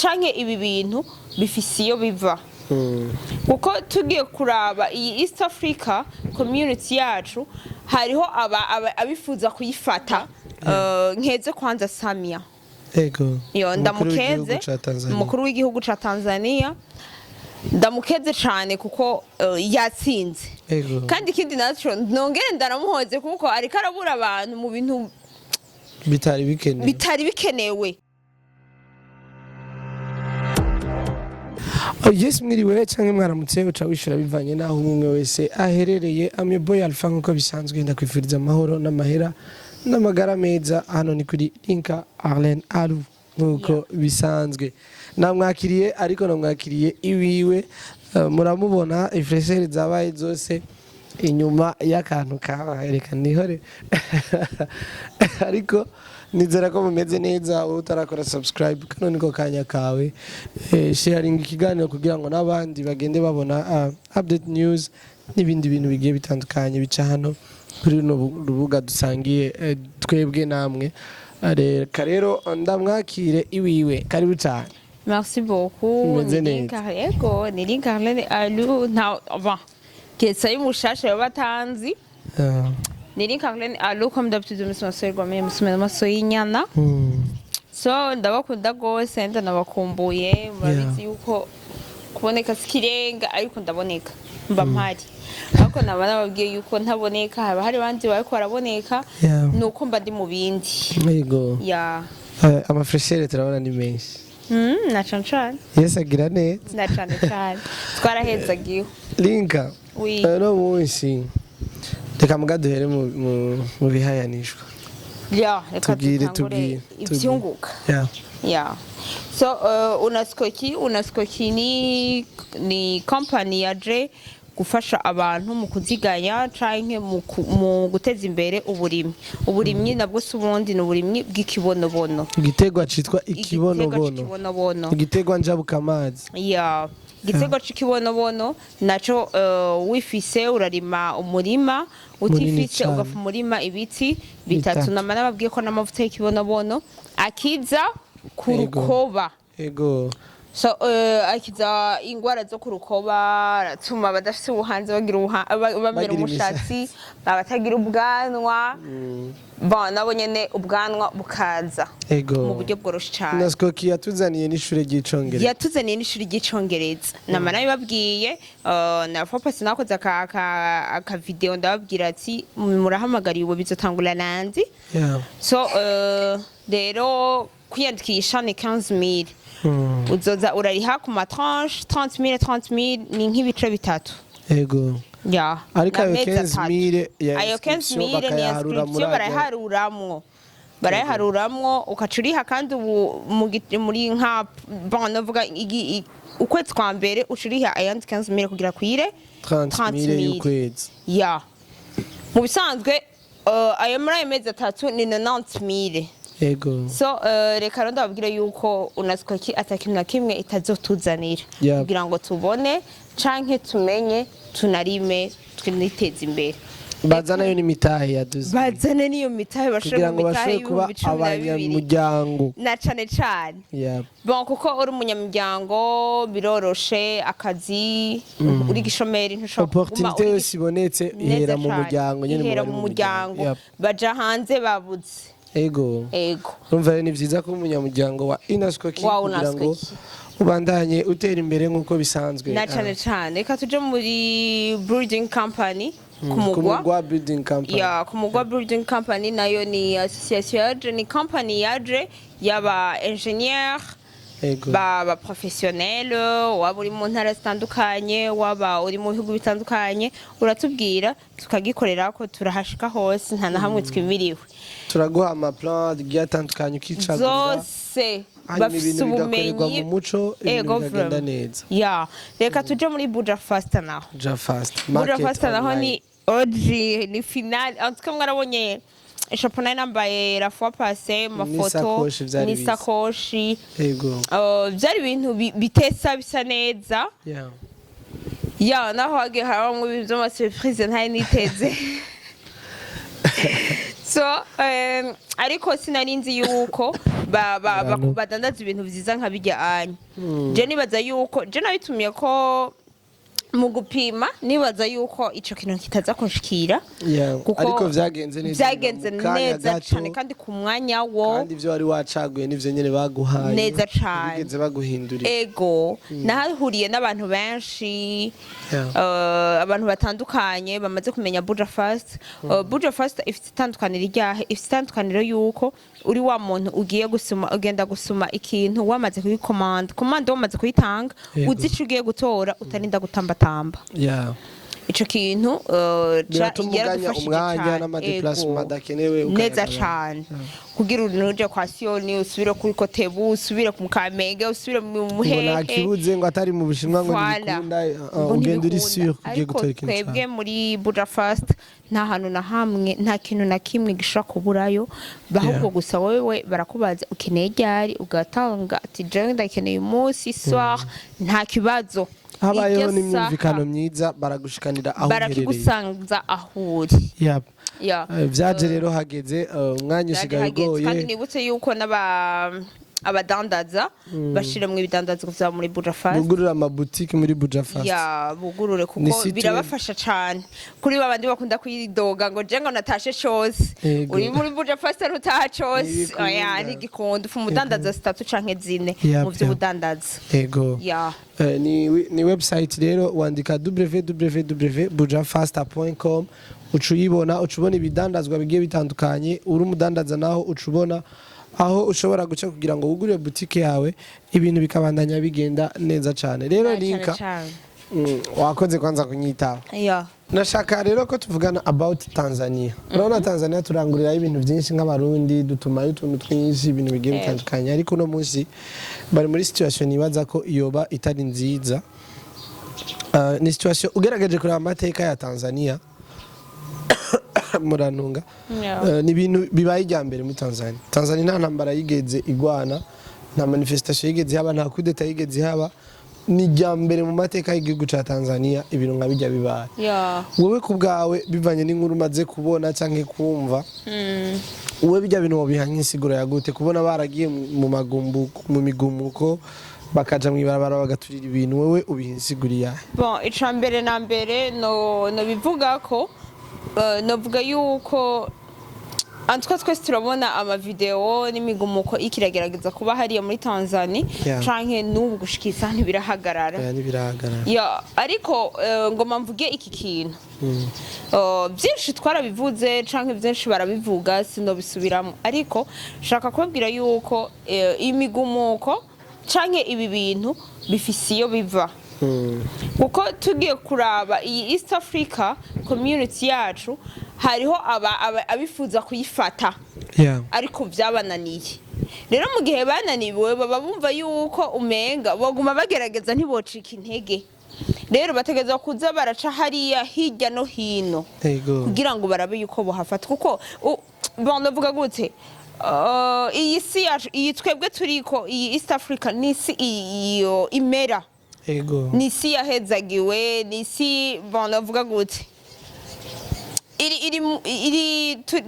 canke ibi bintu bifise iyo biva kuko tugiye kuraba iyi East Africa community yacu hariho abifuza kuyifata nkeze kwanza Samia ego yo ndamukeze umukuru w'igihugu ca Tanzania ndamukeze cyane kuko yatsinze kandi ikindi naco nongere ndaramuhoze kuko ariko arabura abantu mu bintu bitari bikenewe. Yes mwiriwe canke mwaramutse uca wishura bivanye naho umwe wese aherereye. Amye boy Alpha nkuko bisanzwe ndakwifuriza amahoro n'amahera n'amagara meza. Hano ni kuri Inka Arlen Alu nkuko bisanzwe namwakiriye ariko namwakiriye iwiwe. Muramubona ifreshere zabaye zose inyuma y'akantu kabahereka nihore ariko nizera ko mumeze neza. Utarakora subscribe kano niko kanya kawe, sharing ikiganiro kugira ngo n'abandi bagende babona update news n'ibindi bintu bigiye bitandukanye bica hano kuri runo rubuga dusangiye twebwe namwe. Rero ndamwakire iwiwe, karibu cyane. Merci beaucoup. Ni Karlen ALU bon kesa y'umushasha y'abatanzi. Ni Karlen ALU comme d'habitude musoserwa me musomera maso y'inyana. So ndabakunda gose ndanabakumbuye murabizi yuko kuboneka sikirenga ariko ndaboneka mba mpari ariko nabana babwiye yuko ntaboneka haba hari bandi bariko baraboneka nuko mba ndi mu bindi. Yego ya amafreshere turabona ni menshi. Na chanchan. Yes agira neza. Na chanchan. Twaraheza giho. Linka. Oui. No munsi. Reka mugaduhere mu bihayanishwa. Ya, reka tubwire ivyunguka. Ya. So unaskoki ni company yaje gufasha abantu mu kuziganya canke mu guteza imbere uburimyi nabwo subundi no burimyi bw'ikibonobono. Igitegwa citwa ikibonobono. Igitegwa njabuka amazi. Ya. Igitegwa c'ikibonobono naco wifise urarima umurima, utifise ugafa umurima ibiti bitatu. Namana babwiye ko n'amavuta y'ikibonobono akiza ku rukoba. Ego. So akiza ingwara zo kurukoba, aratuma badafite ubuhanze bamera umushatsi, abatagira ubwanwa. Bon nabo nyene ubwanwa bukaza mu buryo bworoshe cyane. Naskoki yatuzaniye n'ishure ry'icongereza. Namana bibabwiye na fopasi nakoze aka video ndababwira ati murahamagariwe bizotangura nanzi. So rero kwiyandikisha ni 15,000. Uzoza urariha ku matranche 30,000 ni nk'ibice bitatu. Ego. Ya. Ariko ayo 15,000 ayo 15,000 ni inscription baraharuramwo ukacuriha kandi muri nka bon navuga ukwezi kwa mbere ucuriha ayandi 15,000 kugira kwire 30,000 y'ukwezi. Ya. Mu bisanzwe ayo muri ayo mezi atatu ni 90,000. Ego. So reka ndo babwire yuko unaskoki atakintu na kimwe itazotuzanira kugira ngo tubone canke tumenye tunarime twiniteza imbere. Bazana yo ni mitahe yaduze. Bazana niyo mitahe bashobora mu mitahe kuba abanyamuryango. Na cane cane. Bon kuko uri umunyamuryango biroroshe akazi uri gishomeri ntushobora opportunité yose ibonetse ihera mu muryango nyene ihera mu muryango baja hanze babuze. Ego. Urumva ni vyiza ko umunyamuryango wa Inaskoki kugira ngo ubandanye utera imbere nkuko bisanzwe. Na cane cane reka tuje muri building company kumugwa building company. Ya kumugwa building company nayo ni association yaje ni company yaje yaba ingénieur ba professionnel waba uri mu ntara zitandukanye waba uri mu bihugu bitandukanye uratubwira tukagikorera ko turahashika hose nta na hamwe twimiriwe. Turaguha amaplan y'atandukanye ukicagura zose bafite ubumenyi mu muco bigenda neza. Ya reka tuje muri Buja Fast naho. Buja Fast naho ni OG ni final antuka mwarabonye Shopona nambaye la fois passée mafoto ni sakoshi. Ego. Byari ibintu bitesa bisa neza. Ya naho hage haramwe ibintu by'ama surprise ntari niteze. So ariko sinarinzi yuko badandaza ibintu vyiza nka bijya anya je nibaza yuko je nabitumiye ko mu gupima nibaza yuko ico kintu kitaza kunshikira ariko vyagenze neza cyane kandi ku mwanya wo kandi ivyo wari wacaguye nivyo nyene baguhaye neza cyane bigeze baguhindurira ego nahahuriye n'abantu benshi abantu batandukanye bamaze kumenya Buja Fast Buja Fast ifite itandukaniro ryahe ifite itandukaniro yuko uri wa muntu ugiye gusuma ugenda gusuma ikintu wamaze kuyikomanda wamaze kuyitanga uzica ugiye gutora utarinda gutambatamba ico kintu yaratuganya umwanya n'amadeplasement dakenewe neza cyane kugira uruje kwa Sioni usubire kuri Kotebu usubire ku Kamenge usubire mu Muhehe nakibuze ngo atari mu Bushinwa ngo ndikunda ugenda uri sûr kugiye gutora ikintu twebwe muri Buja Fast nta hantu na hamwe nta kintu na kimwe gishaka kuburayo bahubwo gusa wewe barakubaza ukeneye ryari ugatanga ati je ndakeneye umunsi soir nta kibazo habayeho n'imyumvikano myiza baragushikanira aho barakigusanza aho uri vyaje rero hageze umwanya usigaye ugoye kandi nibutse yuko abadandaza bashire mu ibidandaza kuva muri Buja Fast bugurura amaboutique muri Buja Fast bugurure kuko birabafasha cyane kuri babandi bakunda kwidoga ngo je ngo natashe chose uri muri Buja Fast rutaha chose ari gikondo fu mudandaza 3 canke 4 mu byo budandaza ego ni website rero wandika www.bujafast.com ucuyibona ibidandazwa bigiye bitandukanye uri umudandaza naho ucubona aho ushobora guca kugira ngo ugure boutique yawe ibintu bikabandanya bigenda neza cyane rero linka wakoze kwanza kunyitaho nashaka rero ko tuvugana about Tanzania urabona Tanzania turangurira ibintu byinshi nk'abarundi dutuma utuntu twinshi ibintu bigiye bitandukanye ariko no munsi bari muri situation ibaza ko iyoba itari nziza ni situation ugerageje kureba amateka ya Tanzania murantunga ni ibintu bibaye ijyambere muri Tanzania nta ntambara yigeze igwana nta manifestation yigeze haba nta kudeta yigeze haba ni ijyambere mu mateka y'igihugu ca Tanzania ibintu nka bijya bibaye wowe ku bwawe bivanye n'inkuru maze kubona canke kumva wowe bijya bintu wobihanye insiguro yagute kubona baragiye mu migumuko bakaja mwibarabara bagaturira ibintu wowe ubihinsiguriya bon icambere na mbere no bivuga ko novuga yuko antwa twese turabona ama video n'imigumuko ikiragerageza kuba hariya muri Tanzania canke n'ubu gushikisa ntibirahagarara ariko ngoma mvuge iki kintu byinshi twarabivuze canke byinshi barabivuga sinobisubiramo ariko shaka kubabwira yuko imigumuko canke ibi bintu bifisiyo biva kuko tugiye kuraba iyi East Africa community yacu hariho abifuza kuyifata ariko byabananiye rero mu gihe bananiwe baba bumva yuko umenga baguma bagerageza ntibocika intege rero bategeza kuza baraca hariya hirya no hino kugira ngo barabe yuko bohafata kuko bandavuga gute iyi si yacu iyi twebwe turiko iyi East Africa nisi iyo imera nisi yahezagiwe nisi banavuga gute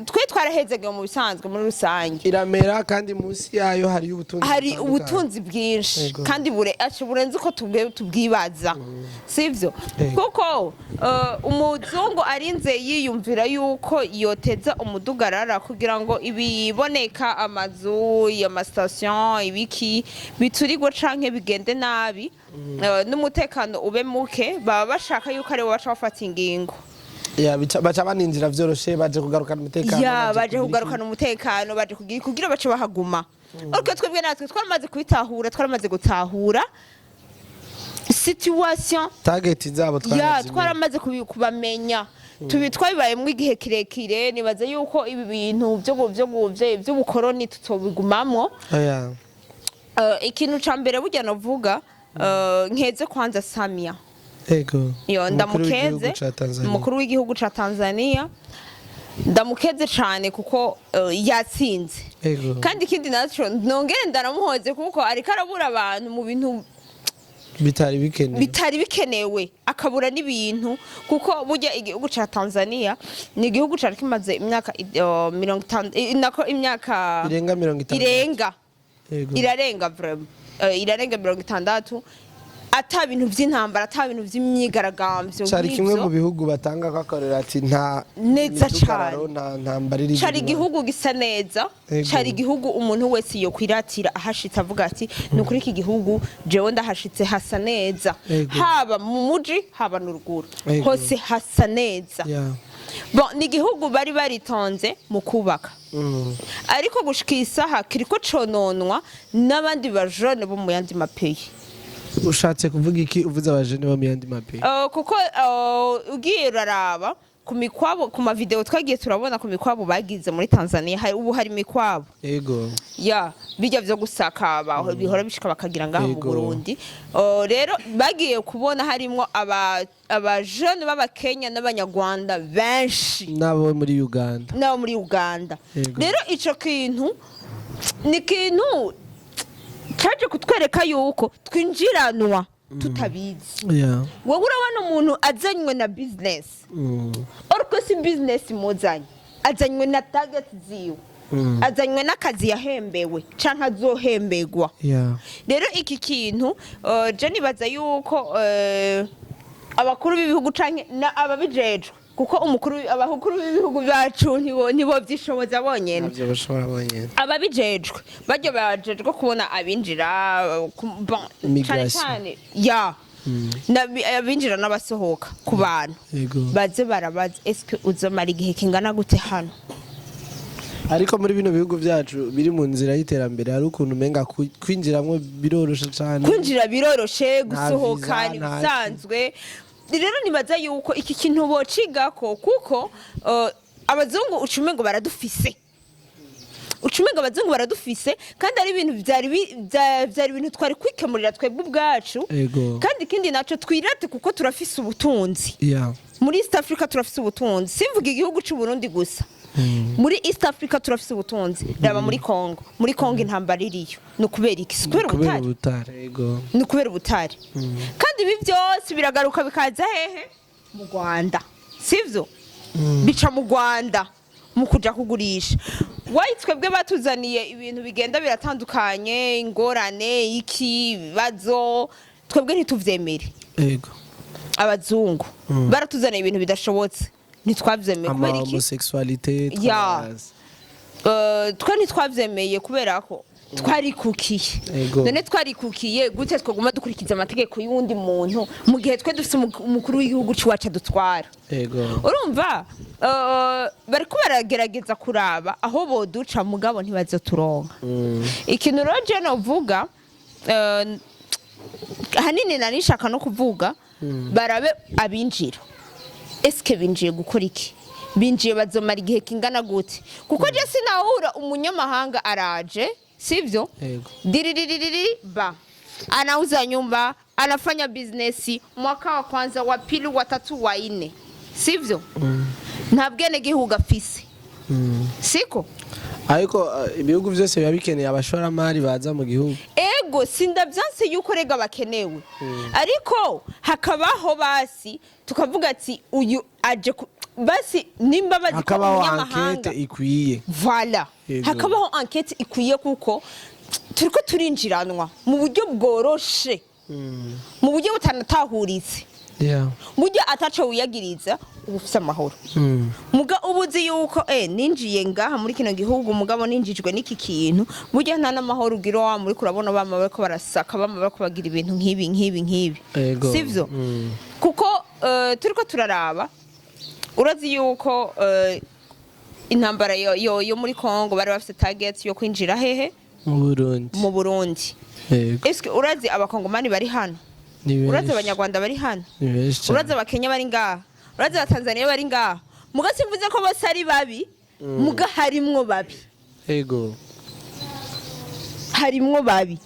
twe twarahezagiwe mu bisanzwe muri rusange iramera kandi munsi yayo hari ubutunzi bwinshi kandi burenze uko tubwibaza sivyo kuko umuzungu arinze yiyumvira yuko yoteza umudugarara kugira ngo ibiboneka amazu y'amastation ibiki biturigwe canke bigende nabi n'umutekano ube muke baba bashaka yuko ari bo baca bafata ingingo baca baninjira vyoroshe baje kugarukana umutekano baje kugarukana umutekano baje kugira bace bahaguma ariko twebwe natwe twaramaze kubitahura twaramaze gutahura situation target zabo twaramaze kubamenya twabibaye mu igihe kirekire nibaze yuko ibi bintu by'ubukoroni tutobigumamwo ikintu ca mbere burya navuga nkeze kwanza Samia ndamukeze umukuru w'igihugu ca Tanzania ndamukeze cyane kuko yatsinze kandi ikindi naco nongere ndaramuhoze kuko ariko arabura abantu mu bintu bitari bikenewe akabura n'ibintu kuko burya igihugu ca Tanzania ni igihugu cari kimaze imyaka 50 irenga irarenga vraiment irarenga 60 ata bintu vy'intambara ata bintu vy'imyigaragambyo cyari kimwe mu bihugu batanga kakorera ati nta neza cyane nta mbariri cyari igihugu gisa neza cyari igihugu umuntu wese yo kwiratira ahashitse avuga ati nukuri iki gihugu jewe ndahashitse hasa neza haba mu muji haba n'uruguru hose hasa neza bon ni igihugu bari baritonze mu kubaka ariko gushika isaha kiriko cononwa n'abandi bajone bo mu yandi mapeyi ushatse kuvuga iki uvuze abajene bo mu yandi mapeyi kuko ugiye uraraba ku mikwabo ku ma video twagiye turabona ku mikwabo bagize muri Tanzania ubu hari mikwabo yego bijya byo gusaka bihora bishika bakagira ngaho mu Burundi rero bagiye kubona harimo abajene b'abakenya n'abanyarwanda benshi nabo muri Uganda rero ico kintu ni kintu cyaje kutwereka yuko twinjiranwa tutabizi wowe urabona umuntu azanywe na business ariko si business muzanye azanywe na target ziwe azanywe n'akazi yahembewe canka azohembegwa rero iki kintu je nibaza yuko abakuru b'ibihugu canke ababijejwe kuko abakuru b'ibihugu byacu nibo byishoboza bonyene ababijejwe bajya bajejwe kubona abinjira cyane abinjira n'abasohoka ku bantu baze barabaza eske uzomara igihe kingana gute hano ariko muri bino bihugu byacu biri mu nzira y'iterambere hari ukuntu umenga kwinjiramwo biroroshe cyane kwinjira biroroshe gusohoka ni bisanzwe rero nibaza yuko iki kintu bocigako kuko abazungu ucume ngo baradufise kandi ari ibintu byari ibintu twari kwikemurira twebwe ubwacu kandi ikindi naco twirate kuko turafise ubutunzi muri East Africa turafise ubutunzi simvuga igihugu cy'u Burundi gusa muri East Africa turafise ubutunzi raba muri Congo intambara iriyo no kubera iki kubera ubutare kandi ibi byose biragaruka bikaza hehe mu Rwanda sivyo bica mu Rwanda mu kuja kugurisha twebwe batuzaniye ibintu bigenda biratandukanye ingorane iki bibazo twebwe ntituvyemere abazungu baratuzaniye ibintu bidashobotse ntitwavyemeye kubera iki homosexualité twe ntitwavyemeye kubera ko twarikukiye none twarikukiye gute twaguma dukurikiza amategeko y'undi muntu mu gihe twe dufite umukuru w'igihugu cy'iwacu dutwara urumva bariko baragerageza kuraba aho boduca mugabo ntibazoturonka ikintu rero je novuga hanini nanishaka no kuvuga barabe abinjira eske binjiye gukora iki binjiye bazomara igihe kingana gute kuko je sinahura umunyamahanga araje sivyo diriririri anauza nyumba anafanya business mwaka wa kwanza wa pili wa tatu wa ine sivyo nta bwene gihugu afise siko ariko ibihugu byose biba bikeneye abashoramari baza mu gihugu ego sindavyanse yuko rega bakenewe ariko hakabaho basi tukavuga ati uyu aje basi nimba baziko umunyamahanga ikwiye voilà hakabaho enquête ikwiye kuko turiko turinjiranwa mu buryo bworoshe mu buryo butanatahuritse buryo ataco wiyagiriza ubufise amahoro muga ubuzi yuko ninjiye ngaha muri kino gihugu mugabo ninjijwe n'iki kintu buryo nta n'amahoro ugira wa muri kurabona bama bariko barasaka bama bariko bagira ibintu nk'ibi sivyo kuko turiko turaraba urazi yuko intambara yo muri Congo bari bafite target yo kwinjira hehe mu Burundi eske urazi abakongomani bari hano urazi abanyarwanda bari hano urazi abakenya bari ngaha urazi abatanzania bari ngaha muga simvuze ko bose ari babi muga harimwo babi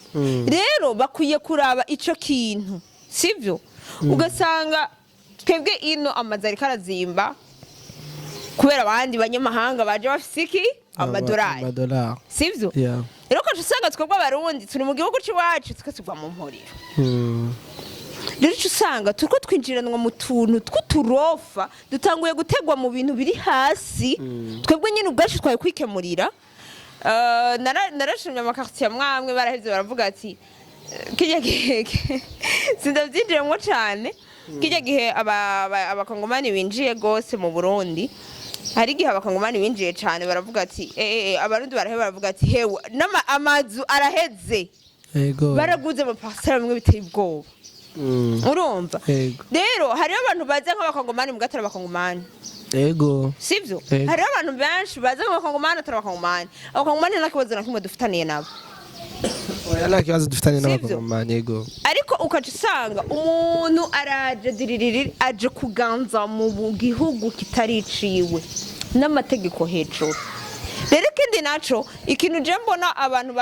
rero bakwiye kuraba ico kintu sivyo ugasanga twebwe ino amazari karazimba kubera abandi banyamahanga baje bafise iki amadolari sivyo rero ko usanga twebwe abarundi turi mu gihugu cy'iwacu tukasubwa mu mporero rero usanga turiko twinjiranwa mu tuntu tw'uturofa dutanguye gutegwa mu bintu biri hasi twebwe nyine ubwacu twaye kwikemurira narashimye amakartier mwamwe baraheze baravuga ati kijya gihe sindavyinjiremo cyane kijya gihe abakongomani binjiye gose mu Burundi hari gihe abakongomani binjiye cyane baravuga ati abarundi baraheba baravuga ati hewe amazu araheze baraguze mu parcelle bimwe biteye ubwoba urumva rero hariho abantu baza nk'abakongomani mu gatara abakongomani sivyo hariho abantu benshi baza nk'abakongomani atari abakongomani nta kibazo na kimwe dufitaniye nabo nta kibazo dufitaniye n'abakongomani ariko ukaca usanga umuntu araje diririri aje kuganza mu gihugu kitariciwe n'amategeko hejuru rero ikindi naco ikintu je mbona abantu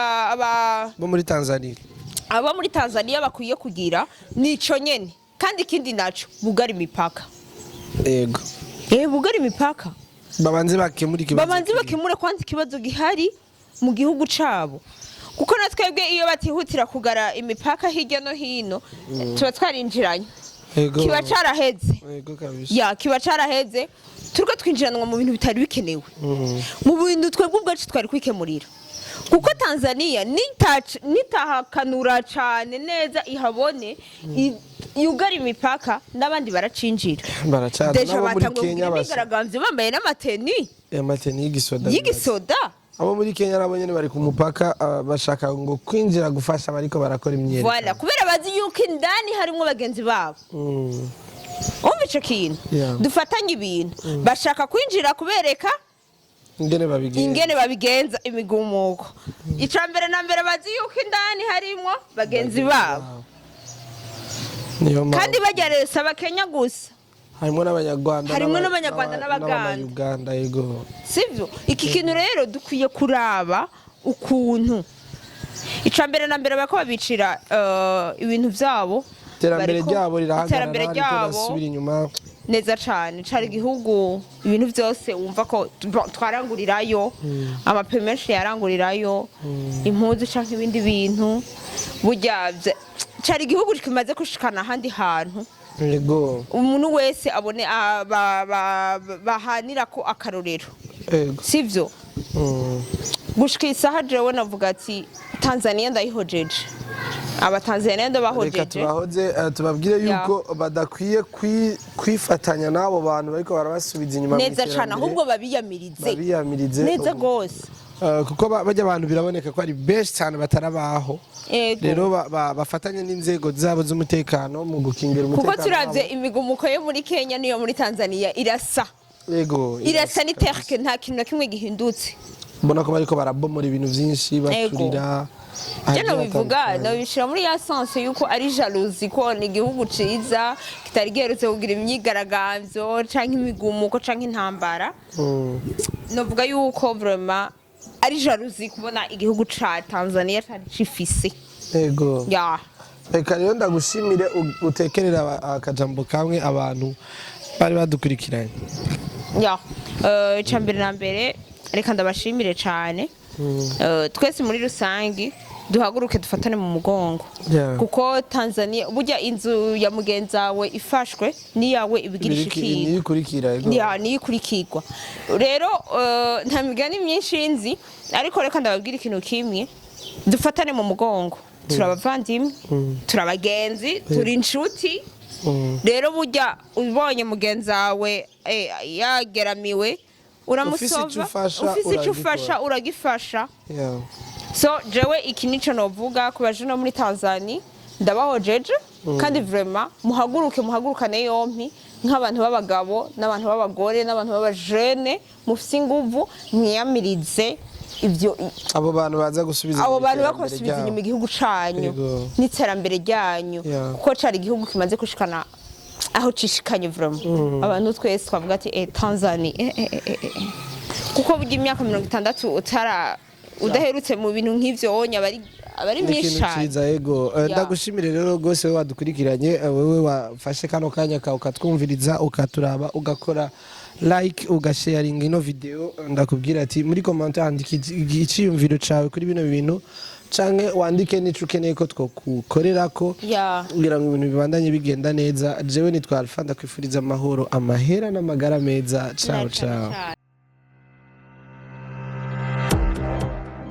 bo muri Tanzania aba muri Tanzania bakwiye kugira nico nyene kandi ikindi naco bugari imipaka bugari imipaka babanze bakemure kwanza ikibazo gihari mu gihugu cabo kuko natwebwe iyo batihutira kugara imipaka hirya no hino tuba twarinjiranye kiba caraheze kiba caraheze turiko twinjiranwa mu bintu bitari bikenewe mu bintu twebwe ubwacu twari kwikemurira kuko Tanzania nitahakanura cane neza ihabone yugara imipaka n'abandi baracinjira deja batanguye bigaragambye bambaye n'amateni y'igisoda abo muri Kenya nabo nyene bari ku mupaka bashaka ngo kwinjira gufasha bariko barakora imyereka voilà kubera bazi yuko indani harimo bagenzi babo umva ico kintu dufatanye ibintu bashaka kwinjira kubereka ingene babigenza imigumuko icambere na mbere bazi yuko indani harimo bagenzi babo kandi bageresa abakenya gusa harimo n'abanyarwanda n'abaganda sivyo iki kintu rero dukwiye kuraba ukuntu icambere na mbere bako babicira ibintu vyabo iterambere ryabo rirahagarara basubira inyuma neza cyane cari igihugu ibintu byose wumva ko twarangurirayo amape menshi yarangurirayo impuzu canke ibindi bintu burya cari igihugu kimaze kushikana ahandi hantu umuntu wese abone bahanira ko akarorero sivyo gushika isaha jewe navuga ati Tanzania ndayihojeje abatanzania ndabahojeje tubabwire yuko badakwiye kwifatanya nabo bantu bariko barabasubiza inyuma neza cyane ahubwo babiyamirize neza gose kuko bajya abantu biraboneka ko ari benshi cyane batarabaho rero bafatanye n'inzego zabo z'umutekano mu gukingira umutekano kuko turavye imigumuko yo muri Kenya niyo muri Tanzania irasa ni terke nta kintu na kimwe gihindutse mbona ko bariko barabomora ibintu vyinshi baturira Jeno bivuga nabishira muri ya sense yuko ari jalousie ko ni igihugu ciza kitari gerutse kugira imyigaragambyo canke imigumuko canke intambara novuga yuko vraiment ari jalousie kubona igihugu ca Tanzania cyari cifise reka rero ndagushimire utekerera akajambo kamwe abantu bari badukurikiranye icambere na mbere reka ndabashimire cyane twese muri rusangi duhaguruke dufatane mu mugongo kuko Tanzania burya inzu ya mugenzawe ifashwe niyawe niyikurikirwa rero nta migani myinshi nzi ariko reka ndababwira ikintu kimwe dufatane mu mugongo turabavandimwe turabagenzi turi inshuti rero burya ubonye mugenzawe yageramiwe uramusova ufise icyo ufasha uragifasha so jewe iki nico novuga ku baje no muri Tanzania ndabahojeje kandi vraiment muhagurukane yompi nk'abantu b'abagabo n'abantu b'abagore n'abantu b'abajene mufise inguvu mwiyamirize ivyo abo bantu baza gusubiza inyuma igihugu canyu n'iterambere ryanyu kuko cari igihugu kimaze kushikana aho cishikanye vraiment abantu twese twavuga ati Tanzania kuko burya imyaka 60 udaherutse mu bintu nk'ivyo wonya abari myinshi cyane ndagushimire rero gose wadukurikiranye wewe wafashe kano kanya ka ukatwumviriza ukaturaba ugakora like ugasharing ino video ndakubwira ati muri commentaire andika iciyumviro cawe kuri bino bintu canke wandike nico ukeneye ko twokukorerako kugira ngo ibintu bibandanye bigenda neza jewe nitwa Alpha ndakwifuriza amahoro amahera n'amagara meza ciao